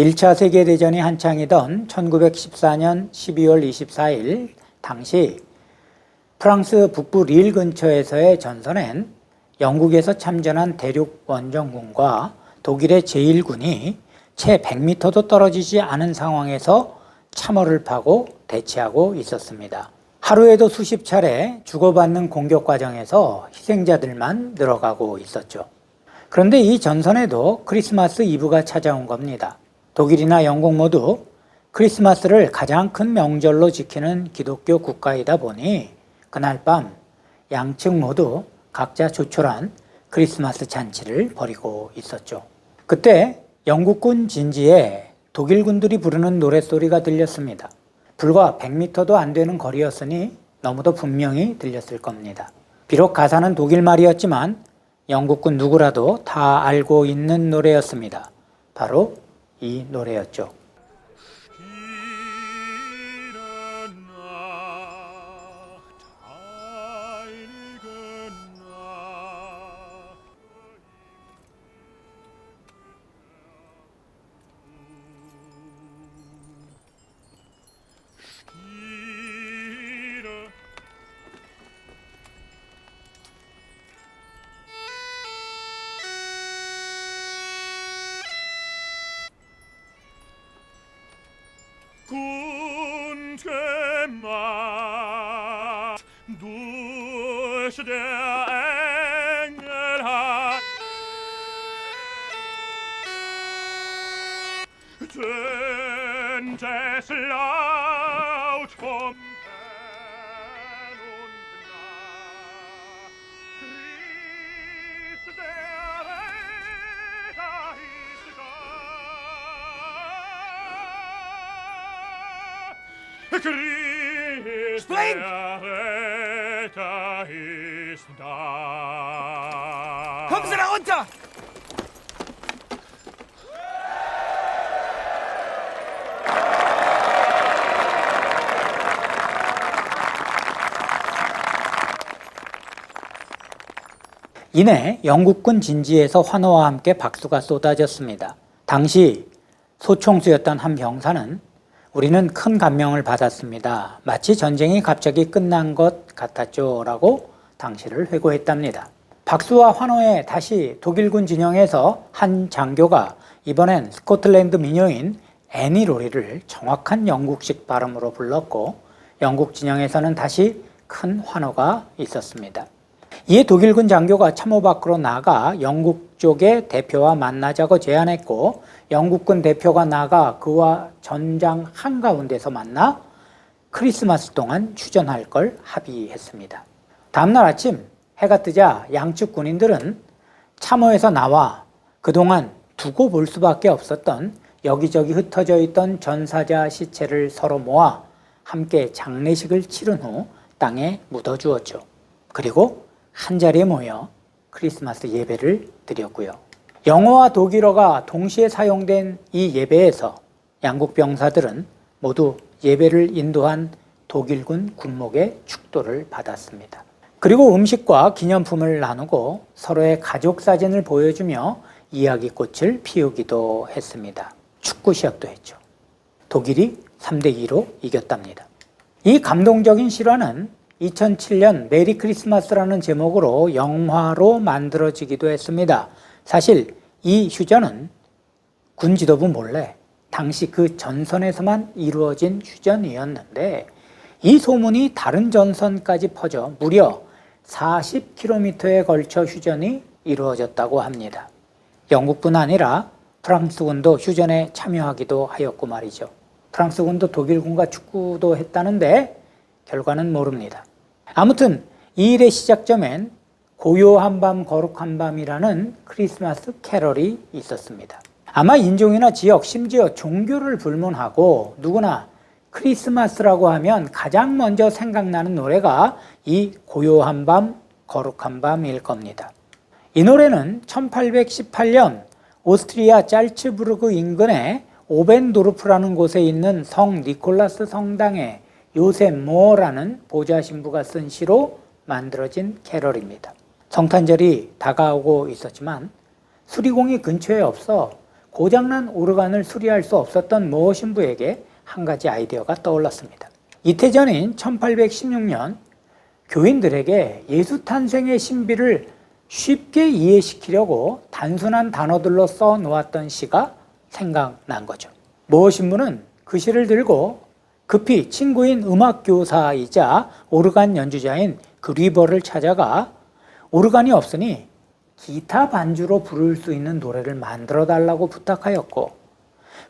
(1차) 세계대전이 한창이던 1914년 12월 24일 당시 프랑스 북부 릴 근처에서의 전선엔 영국에서 참전한 대륙 원정군과 독일의 제1군이 채 100m도 떨어지지 않은 상황에서 참호를 파고 대치하고 있었습니다. 하루에도 수십 차례 주고받는 공격 과정에서 희생자들만 늘어가고 있었죠. 그런데 이 전선에도 크리스마스 이브가 찾아온 겁니다. 독일이나 영국 모두 크리스마스를 가장 큰 명절로 지키는 기독교 국가이다 보니 그날 밤 양측 모두 각자 조촐한 크리스마스 잔치를 벌이고 있었죠. 그때 영국군 진지에 독일군들이 부르는 노랫소리가 들렸습니다. 불과 100m도 안 되는 거리였으니 너무도 분명히 들렸을 겁니다. 비록 가사는 독일말이었지만 영국군 누구라도 다 알고 있는 노래였습니다. 바로 이 노래였죠. Gute Macht, durch der Engel hat tönt es laut vom fern und nah. Christ der Retter ist da. Christ der Retter ist da. Kommen Sie da runter! 이내 영국군 진지에서 환호와 함께 박수가 쏟아졌습니다. 당시 소총수였던 한 병사는 우리는 큰 감명을 받았습니다. 마치 전쟁이 갑자기 끝난 것 같았죠 라고 당시를 회고했답니다. 박수와 환호에 다시 독일군 진영에서 한 장교가 이번엔 스코틀랜드 민요인 애니 로리를 정확한 영국식 발음으로 불렀고 영국 진영에서는 다시 큰 환호가 있었습니다. 이에 독일군 장교가 참호 밖으로 나가 영국 쪽의 대표와 만나자고 제안했고 영국군 대표가 나가 그와 전장 한가운데서 만나 크리스마스 동안 휴전할 걸 합의했습니다. 다음날 아침 해가 뜨자 양측 군인들은 참호에서 나와 그동안 두고 볼 수밖에 없었던 여기저기 흩어져 있던 전사자 시체를 서로 모아 함께 장례식을 치른 후 땅에 묻어주었죠. 그리고 한자리에 모여 크리스마스 예배를 드렸고요. 영어와 독일어가 동시에 사용된 이 예배에서 양국 병사들은 모두 예배를 인도한 독일군 군목의 축도를 받았습니다. 그리고 음식과 기념품을 나누고 서로의 가족 사진을 보여주며 이야기꽃을 피우기도 했습니다. 축구 시합도 했죠. 독일이 3대2로 이겼답니다. 이 감동적인 실화는 2007년 메리 크리스마스라는 제목으로 영화로 만들어지기도 했습니다. 사실 이 휴전은 군 지도부 몰래 당시 그 전선에서만 이루어진 휴전이었는데 이 소문이 다른 전선까지 퍼져 무려 40km에 걸쳐 휴전이 이루어졌다고 합니다. 영국뿐 아니라 프랑스군도 휴전에 참여하기도 하였고 말이죠. 프랑스군도 독일군과 축구도 했다는데 결과는 모릅니다. 아무튼 이 일의 시작점엔 고요한 밤 거룩한 밤이라는 크리스마스 캐럴이 있었습니다. 아마 인종이나 지역 심지어 종교를 불문하고 누구나 크리스마스라고 하면 가장 먼저 생각나는 노래가 이 고요한 밤 거룩한 밤일 겁니다. 이 노래는 1818년 오스트리아 짤츠부르크 인근의 오벤도르프라는 곳에 있는 성 니콜라스 성당의 요셉 모어라는 보좌 신부가 쓴 시로 만들어진 캐럴입니다. 성탄절이 다가오고 있었지만 수리공이 근처에 없어 고장난 오르간을 수리할 수 없었던 모어 신부에게 한 가지 아이디어가 떠올랐습니다. 이태 전인 1816년 교인들에게 예수 탄생의 신비를 쉽게 이해시키려고 단순한 단어들로 써 놓았던 시가 생각난 거죠. 모어 신부는 그 시를 들고 급히 친구인 음악교사이자 오르간 연주자인 그리버를 찾아가 오르간이 없으니 기타 반주로 부를 수 있는 노래를 만들어 달라고 부탁하였고,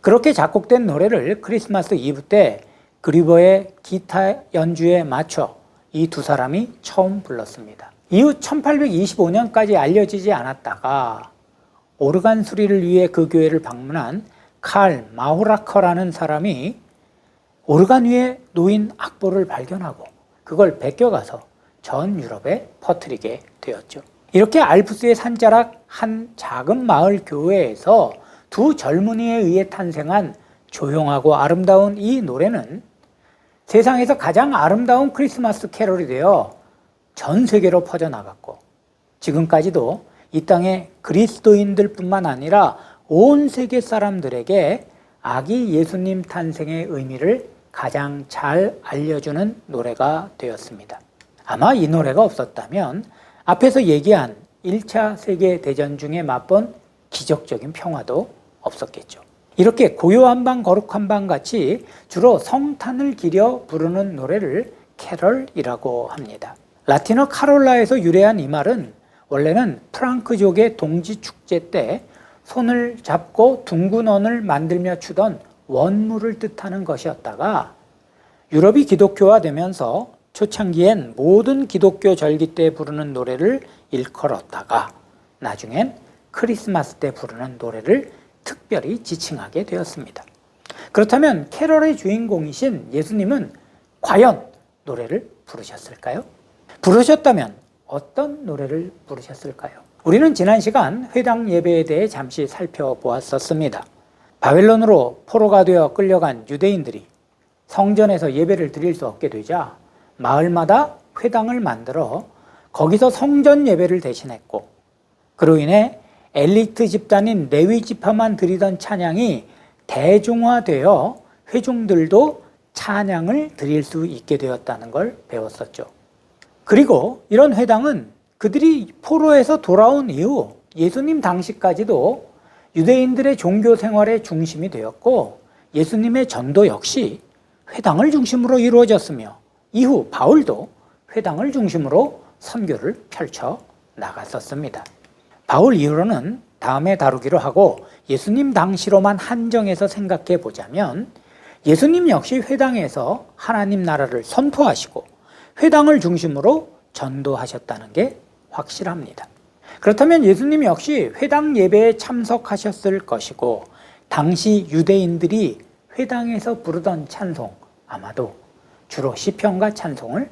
그렇게 작곡된 노래를 크리스마스 이브 때 그리버의 기타 연주에 맞춰 이 두 사람이 처음 불렀습니다. 이후 1825년까지 알려지지 않았다가 오르간 수리를 위해 그 교회를 방문한 칼 마우라커라는 사람이 오르간 위에 놓인 악보를 발견하고 그걸 베껴가서 전 유럽에 퍼뜨리게 되었죠. 이렇게 알프스의 산자락 한 작은 마을 교회에서 두 젊은이에 의해 탄생한 조용하고 아름다운 이 노래는 세상에서 가장 아름다운 크리스마스 캐롤이 되어 전 세계로 퍼져나갔고, 지금까지도 이 땅의 그리스도인들뿐만 아니라 온 세계 사람들에게 아기 예수님 탄생의 의미를 가장 잘 알려주는 노래가 되었습니다. 아마 이 노래가 없었다면 앞에서 얘기한 1차 세계대전 중에 맛본 기적적인 평화도 없었겠죠. 이렇게 고요한 방 거룩한 방 같이 주로 성탄을 기려 부르는 노래를 캐럴이라고 합니다. 라틴어 카롤라에서 유래한 이 말은 원래는 프랑크족의 동지축제 때 손을 잡고 둥근 원을 만들며 추던 원무를 뜻하는 것이었다가 유럽이 기독교화되면서 초창기엔 모든 기독교 절기 때 부르는 노래를 일컬었다가 나중엔 크리스마스 때 부르는 노래를 특별히 지칭하게 되었습니다. 그렇다면 캐럴의 주인공이신 예수님은 과연 노래를 부르셨을까요? 부르셨다면 어떤 노래를 부르셨을까요? 우리는 지난 시간 회당 예배에 대해 잠시 살펴보았었습니다. 바벨론으로 포로가 되어 끌려간 유대인들이 성전에서 예배를 드릴 수 없게 되자 마을마다 회당을 만들어 거기서 성전 예배를 대신했고, 그로 인해 엘리트 집단인 레위 지파만 드리던 찬양이 대중화되어 회중들도 찬양을 드릴 수 있게 되었다는 걸 배웠었죠. 그리고 이런 회당은 그들이 포로에서 돌아온 이후 예수님 당시까지도 유대인들의 종교 생활의 중심이 되었고, 예수님의 전도 역시 회당을 중심으로 이루어졌으며 이후 바울도 회당을 중심으로 선교를 펼쳐 나갔었습니다. 바울 이후로는 다음에 다루기로 하고 예수님 당시로만 한정해서 생각해 보자면 예수님 역시 회당에서 하나님 나라를 선포하시고 회당을 중심으로 전도하셨다는 게 확실합니다. 그렇다면 예수님 역시 회당 예배에 참석하셨을 것이고 당시 유대인들이 회당에서 부르던 찬송, 아마도 주로 시편과 찬송을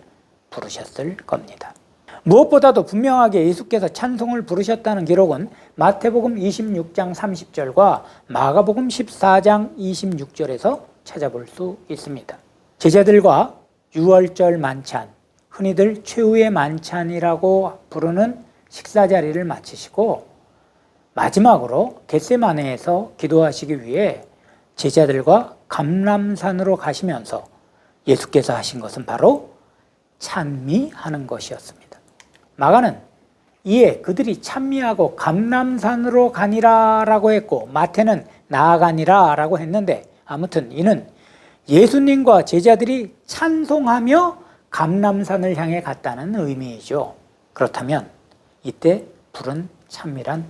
부르셨을 겁니다. 무엇보다도 분명하게 예수께서 찬송을 부르셨다는 기록은 마태복음 26장 30절과 마가복음 14장 26절에서 찾아볼 수 있습니다. 제자들과 유월절 만찬, 흔히들 최후의 만찬이라고 부르는 식사 자리를 마치시고 마지막으로 겟세마네에서 기도하시기 위해 제자들과 감람산으로 가시면서 예수께서 하신 것은 바로 찬미하는 것이었습니다. 마가는 이에 그들이 찬미하고 감람산으로 가니라 라고 했고 마태는 나아가니라 라고 했는데, 아무튼 이는 예수님과 제자들이 찬송하며 감람산을 향해 갔다는 의미이죠. 그렇다면 이때 부른 찬미란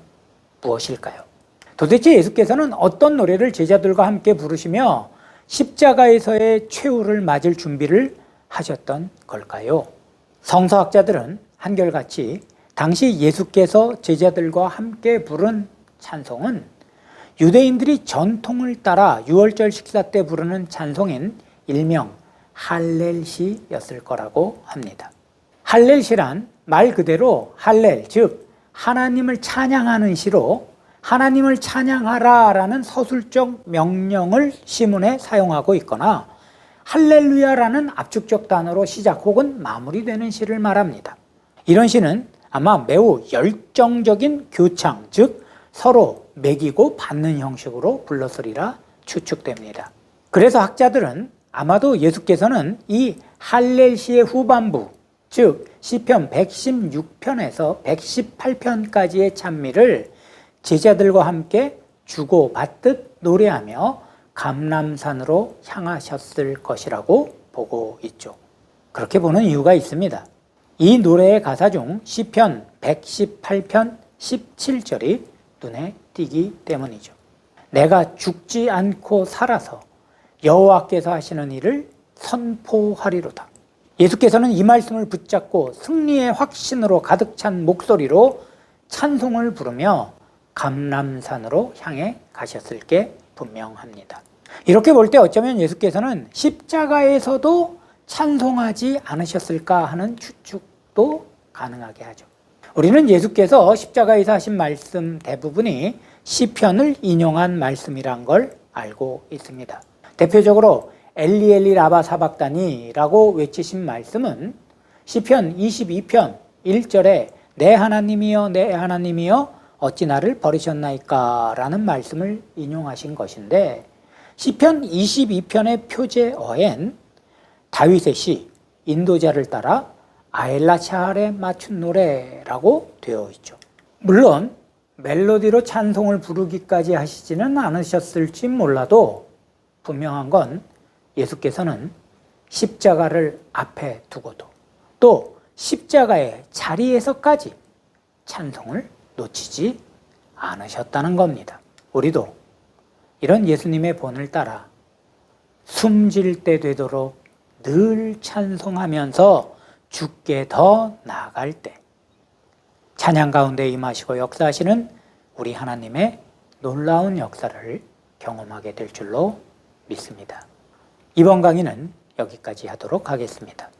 무엇일까요? 도대체 예수께서는 어떤 노래를 제자들과 함께 부르시며 십자가에서의 최후를 맞을 준비를 하셨던 걸까요? 성서학자들은 한결같이 당시 예수께서 제자들과 함께 부른 찬송은 유대인들이 전통을 따라 유월절 식사 때 부르는 찬송인 일명 할렐시였을 거라고 합니다. 할렐시란 말 그대로 할렐, 즉 하나님을 찬양하는 시로 하나님을 찬양하라라는 서술적 명령을 시문에 사용하고 있거나 할렐루야라는 압축적 단어로 시작 혹은 마무리되는 시를 말합니다. 이런 시는 아마 매우 열정적인 교창, 즉 서로 매기고 받는 형식으로 불렀으리라 추측됩니다. 그래서 학자들은 아마도 예수께서는 이 할렐시의 후반부, 즉 시편 116편에서 118편까지의 찬미를 제자들과 함께 주고받듯 노래하며 감람산으로 향하셨을 것이라고 보고 있죠. 그렇게 보는 이유가 있습니다. 이 노래의 가사 중 시편 118편 17절이 눈에 띄기 때문이죠. 내가 죽지 않고 살아서 여호와께서 하시는 일을 선포하리로다. 예수께서는 이 말씀을 붙잡고 승리의 확신으로 가득 찬 목소리로 찬송을 부르며 감람산으로 향해 가셨을 게 분명합니다. 이렇게 볼 때 어쩌면 예수께서는 십자가에서도 찬송하지 않으셨을까 하는 추측도 가능하게 하죠. 우리는 예수께서 십자가에서 하신 말씀 대부분이 시편을 인용한 말씀이란 걸 알고 있습니다. 대표적으로 엘리 엘리 라바 사박다니라고 외치신 말씀은 시편 22편 1절에 내 하나님이여 내 하나님이여 어찌 나를 버리셨나이까 라는 말씀을 인용하신 것인데 시편 22편의 표제어엔 다윗의 시 인도자를 따라 아엘라 샤알에 맞춘 노래라고 되어 있죠. 물론 멜로디로 찬송을 부르기까지 하시지는 않으셨을지 몰라도 분명한 건 예수께서는 십자가를 앞에 두고도 또 십자가의 자리에서까지 찬송을 놓치지 않으셨다는 겁니다. 우리도 이런 예수님의 본을 따라 숨질 때 되도록 늘 찬송하면서 주께 더 나아갈 때 찬양 가운데 임하시고 역사하시는 우리 하나님의 놀라운 역사를 경험하게 될 줄로 믿습니다. 이번 강의는 여기까지 하도록 하겠습니다.